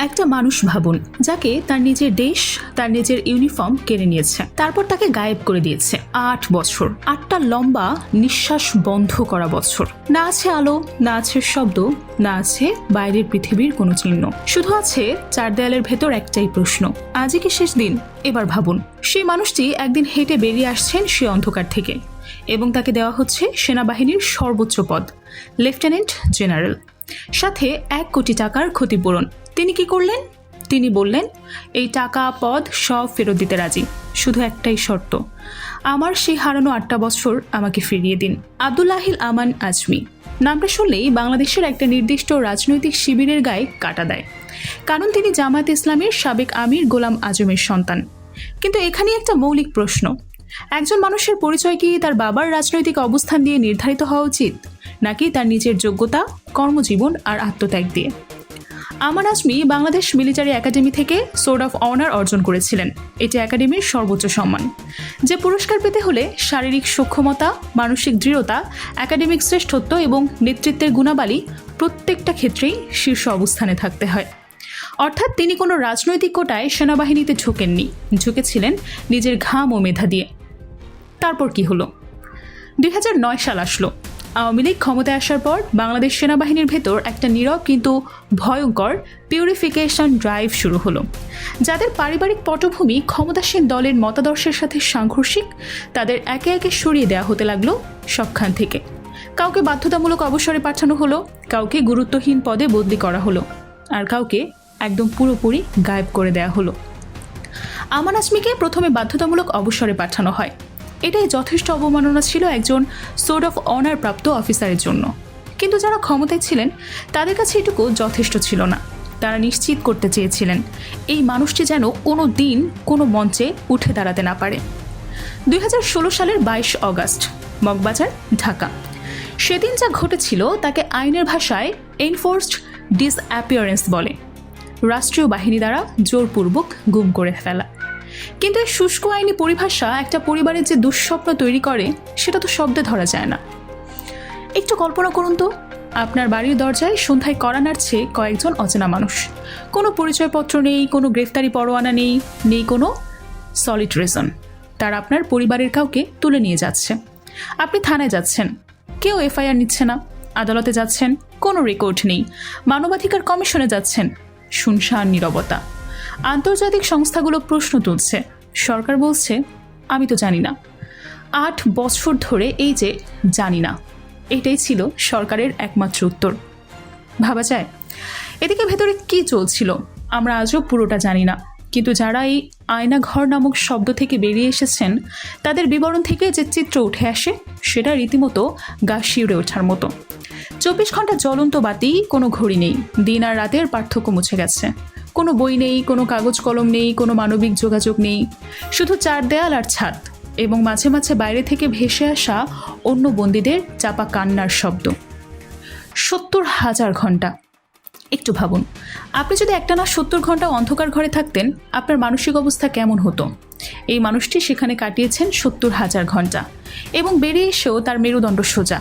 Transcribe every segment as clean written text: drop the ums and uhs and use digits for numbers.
একটা মানুষ ভাবুন, যাকে তার নিজের দেশ, তার নিজের ইউনিফর্ম কেড়ে নিয়েছে, তারপর তাকে গায়েব করে দিয়েছে 8 বছর। 8টা লম্বা নিঃশ্বাস বন্ধ করা বছর। না আছে আলো, না আছে শব্দ, না আছে বাইরের পৃথিবীর কোনো চিহ্ন। শুধু আছে 4 দেয়ালের ভেতর একটাই প্রশ্ন, আজই কি শেষ দিন? এবার ভাবুন, সেই মানুষটি একদিন হেঁটে বেরিয়ে আসছেন সে অন্ধকার থেকে, এবং তাকে দেওয়া হচ্ছে সেনাবাহিনীর সর্বোচ্চ পদ, লেফটেন্যান্ট জেনারেল, সাথে 1 কোটি টাকার ক্ষতিপূরণ। তিনি কি করলেন? তিনি বললেন, এই টাকা পদ সব ফেরত দিতে রাজি, শুধু একটাই শর্ত, আমার সেই হারানো 8টা বছর আমাকে ফিরিয়ে দিন। আব্দুল্লাহিল আমান আজমি নামটা শুনলেই বাংলাদেশের একটা নির্দিষ্ট রাজনৈতিক শিবিরের গায়ে কাটা দেয়, কারণ তিনি জামায়াত ইসলামের সাবেক আমির গোলাম আজমের সন্তান। কিন্তু এখানে একটা মৌলিক প্রশ্ন, একজন মানুষের পরিচয় কি তার বাবার রাজনৈতিক অবস্থান দিয়ে নির্ধারিত হওয়া উচিত, নাকি তার নিজের যোগ্যতা, কর্মজীবন আর আত্মত্যাগ দিয়ে? আমান আজমি বাংলাদেশ মিলিটারি একাডেমি থেকে সোর্ড অফ অনার অর্জন করেছিলেন। এটি একাডেমির সর্বোচ্চ সম্মান, যে পুরস্কার পেতে হলে শারীরিক সক্ষমতা, মানসিক দৃঢ়তা, একাডেমিক শ্রেষ্ঠত্ব এবং নেতৃত্বের গুণাবলী প্রত্যেকটা ক্ষেত্রেই শীর্ষ অবস্থানে থাকতে হয়। অর্থাৎ তিনি কোনো রাজনৈতিক কোটায় সেনাবাহিনীতে ঝুঁকেননি, ঝুঁকেছিলেন নিজের ঘাম ও মেধা দিয়ে। তারপর কি হলো? 2009 সাল আসলো। আওয়ামী লীগ ক্ষমতায় আসার পর বাংলাদেশ সেনাবাহিনীর ভেতর একটা নীরব কিন্তু ভয়ঙ্কর পিউরিফিকেশন ড্রাইভ শুরু হলো। যাদের পারিবারিক পটভূমি ক্ষমতাসীন দলের মতাদর্শের সাথে সাংঘর্ষিক, তাদের একে একে সরিয়ে দেওয়া হতে লাগলো সবখান থেকে। কাউকে বাধ্যতামূলক অবসরে পাঠানো হলো, কাউকে গুরুত্বহীন পদে বদলি করা হলো, আর কাউকে একদম পুরোপুরি গায়েব করে দেওয়া হলো। আমান আজমিকে প্রথমে বাধ্যতামূলক অবসরে পাঠানো হয়। এটাই যথেষ্ট অবমাননা ছিল একজন সোর্ড অফ অনার প্রাপ্ত অফিসারের জন্য। কিন্তু যারা ক্ষমতায় ছিলেন তাদের কাছে এটুকু যথেষ্ট ছিল না। তারা নিশ্চিত করতে চেয়েছিলেন এই মানুষটি যেন কোনো দিন কোনো মঞ্চে উঠে দাঁড়াতে না পারে। 2016 সালের 22 অগাস্ট, মগবাজার, ঢাকা। সেদিন যা ঘটেছিল তাকে আইনের ভাষায় এনফোর্সড ডিসঅ্যাপিয়ারেন্স বলে, রাষ্ট্রীয় বাহিনী দ্বারা জোরপূর্বক গুম করে ফেলা। কিন্তু এই শুষ্ক আইনি পরিভাষা একটা পরিবারের যে দুঃস্বপ্ন তৈরি করে সেটা তো শব্দে ধরা যায় না। একটু কল্পনা করুন তো, আপনার বাড়ির দরজায় সন্ধ্যায় কড়া নাড়ছে কয়েকজন অচেনা মানুষ। কোনো পরিচয়পত্র নেই, কোনো গ্রেফতারি পরোয়ানা নেই, নেই কোনো সলিড রিজন। তারা আপনার পরিবারের কাউকে তুলে নিয়ে যাচ্ছে। আপনি থানায় যাচ্ছেন, কেউ এফআইআর নিচ্ছে না। আদালতে যাচ্ছেন, কোনো রেকর্ড নেই। মানবাধিকার কমিশনে যাচ্ছেন, শুনশান নীরবতা। আন্তর্জাতিক সংস্থাগুলো প্রশ্ন তুলছে, সরকার বলছে আমি তো জানি না। 8 বছর ধরে এই যে জানি না, এটাই ছিল সরকারের একমাত্র উত্তর। ভাবা যায় এদিকে ভেতরে কি চলছিল আমরা আজও পুরোটা জানি না। কিন্তু যারা এই আয়নাঘর নামক শব্দ থেকে বেরিয়ে এসেছেন, তাদের বিবরণ থেকে যে চিত্র উঠে আসে সেটা রীতিমতো গা শিউরে ওঠার মতো। 24 ঘন্টা জ্বলন্ত বাতি, কোনো ঘড়ি নেই, দিন আর রাতের পার্থক্য মুছে গেছে। কোনো বই নেই, কোনো কাগজ কলম নেই, কোনো মানবিক যোগাযোগ নেই, শুধু 4 দেয়াল আর ছাদ, এবং মাঝে মাঝে বাইরে থেকে ভেসে আসা অন্য বন্দীদের চাপা কান্নার শব্দ। 70,000 ঘন্টা। একটু ভাবুন, আপনি যদি একটানা 70 ঘন্টা অন্ধকার ঘরে থাকতেন, আপনার মানসিক অবস্থা কেমন হতো? এই মানুষটি সেখানে কাটিয়েছেন 70,000 ঘন্টা, এবং বেরিয়ে এসেও তার মেরুদণ্ড সোজা।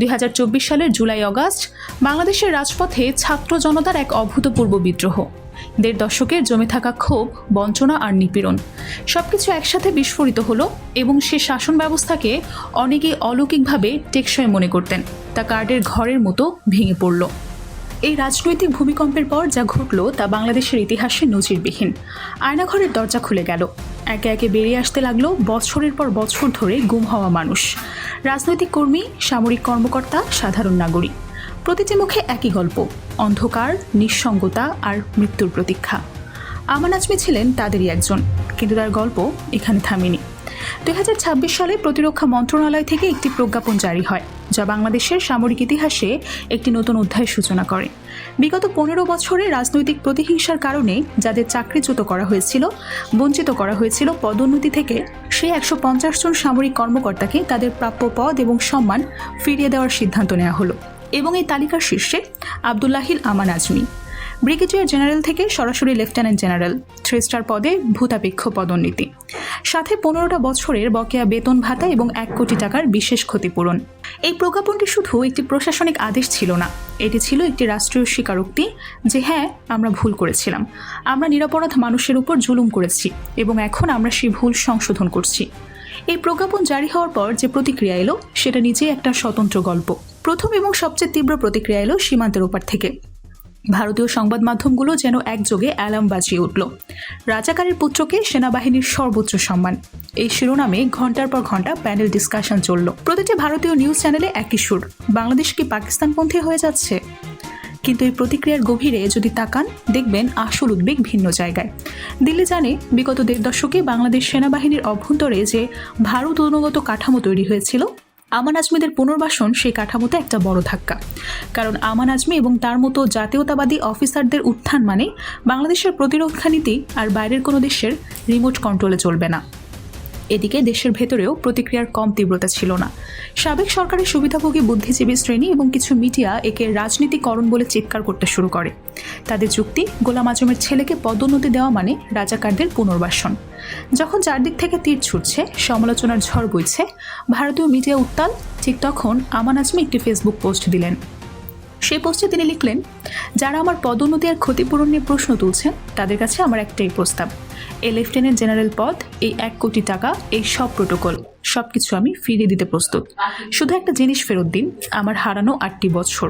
2024 সালের জুলাই অগাস্ট বাংলাদেশের রাজপথে ছাত্র জনতার এক অভূতপূর্ব বিদ্রোহ। 1.5 দশকের জমে থাকা ক্ষোভ, বঞ্চনা আর নিপীড়ন সবকিছু একসাথে বিস্ফোরিত হলো, এবং সে শাসন ব্যবস্থাকে অনেকেই অলৌকিকভাবে টেকসই মনে করতেন, তা কার্ডের ঘরের মতো ভেঙে পড়ল। এই রাজনৈতিক ভূমিকম্পের পর যা ঘটল তা বাংলাদেশের ইতিহাসে নজিরবিহীন। আয়নাঘরের দরজা খুলে গেল, একে একে বেরিয়ে আসতে লাগলো বছরের পর বছর ধরে গুম হওয়া মানুষ, রাজনৈতিক কর্মী, সামরিক কর্মকর্তা, সাধারণ নাগরিক। প্রতিটি মুখে একই গল্প, অন্ধকার, নিঃসঙ্গতা আর মৃত্যুর প্রতীক্ষা। আমান আজমি ছিলেন তাদেরই একজন, কিন্তু তার গল্প এখানে থামেনি। 2026 সালে প্রতিরক্ষা মন্ত্রণালয় থেকে একটি প্রজ্ঞাপন জারি হয়, যা বাংলাদেশের সামরিক ইতিহাসে একটি নতুন অধ্যায়ের সূচনা করে। বিগত 15 বছরে রাজনৈতিক প্রতিহিংসার কারণে যাদের চাকরিচ্যুত করা হয়েছিল, বঞ্চিত করা হয়েছিল পদোন্নতি থেকে, সেই 150 জন সামরিক কর্মকর্তাকে তাদের প্রাপ্য পদ এবং সম্মান ফিরিয়ে দেওয়ার সিদ্ধান্ত নেওয়া হলো, এবং এই তালিকার শীর্ষে আব্দুল্লাহিল আমান আজমি। ব্রিগেডিয়ার জেনারেল থেকে সরাসরি লেফটেন্যান্ট জেনারেল, 3 স্টার পদে ভূতাপেক্ষ পদোন্নতি, সাথে 15টা বছরের বকেয়া বেতন ভাতা এবং 1 কোটি টাকার বিশেষ ক্ষতিপূরণ। এই প্রজ্ঞাপনটি শুধু একটি প্রশাসনিক আদেশ ছিল না, এটি ছিল একটি রাষ্ট্রীয় স্বীকারোক্তি যে হ্যাঁ, আমরা ভুল করেছিলাম, আমরা নিরপরাধ মানুষের উপর জুলুম করেছি এবং এখন আমরা সেই ভুল সংশোধন করছি। এই প্রজ্ঞাপন জারি হওয়ার পর যে প্রতিক্রিয়া এলো সেটা নিজেই একটা স্বতন্ত্র গল্প। প্রথম এবং সবচেয়ে তীব্র প্রতিক্রিয়া এলো সীমান্তের ওপার থেকে। ভারতীয় সংবাদ মাধ্যমগুলো যেন একযোগে অ্যালার্ম বাজিয়ে উঠল। রাজাকারের পুত্রকে সেনাবাহিনীর সর্বোচ্চ সম্মান, এই শিরোনামে ঘন্টার পর ঘন্টা প্যানেল ডিসকাশন চলল। প্রতিটি ভারতীয় নিউজ চ্যানেলে একই সুর, বাংলাদেশ কি পাকিস্তানপন্থী হয়ে যাচ্ছে? কিন্তু এই প্রতিক্রিয়ার গভীরে যদি তাকান, দেখবেন আসল উদ্বেগ ভিন্ন জায়গায়। দিল্লি জানে বিগত 1.5 দশকে বাংলাদেশ সেনাবাহিনীর অভ্যন্তরে যে ভারত অনুগত কাঠামো তৈরি হয়েছিল, আমান আজমিদের পুনর্বাসন সেই কাঠামোতে একটা বড় ধাক্কা। কারণ আমান আজমি এবং তার মতো জাতীয়তাবাদী অফিসারদের উত্থান মানে বাংলাদেশের প্রতিরক্ষা নীতি আর বাইরের কোনো দেশের রিমোট কন্ট্রোলে চলবে না। এদিকে দেশের ভেতরেও প্রতিক্রিয়ার কম তীব্রতা ছিল না। সাবেক সরকারের সুবিধাভোগী বুদ্ধিজীবী শ্রেণী এবং কিছু মিডিয়া একে রাজনীতিকরণ বলে চিৎকার করতে শুরু করে। তাদের যুক্তি, গোলাম আজমের ছেলেকে পদোন্নতি দেওয়া মানে রাজাকারদের পুনর্বাসন। যখন চারদিক থেকে তীর ছুটছে, সমালোচনার ঝড় বইছে, ভারতীয় মিডিয়া উত্তাল, ঠিক তখন আমান আজমি একটি ফেসবুক পোস্ট দিলেন। সেই পোস্টে তিনি লিখলেন, যারা আমার পদোন্নতি আর ক্ষতিপূরণ নিয়ে প্রশ্ন তুলছেন তাদের কাছে আমার একটাই প্রস্তাব, এই লেফটেন্যান্ট জেনারেল পদ, এই 1 কোটি টাকা, এই সব প্রোটোকল, সবকিছু আমি ফিরিয়ে দিতে প্রস্তুত। শুধু একটা জিনিস ফেরত দিন, আমার হারানো 8টি বছর।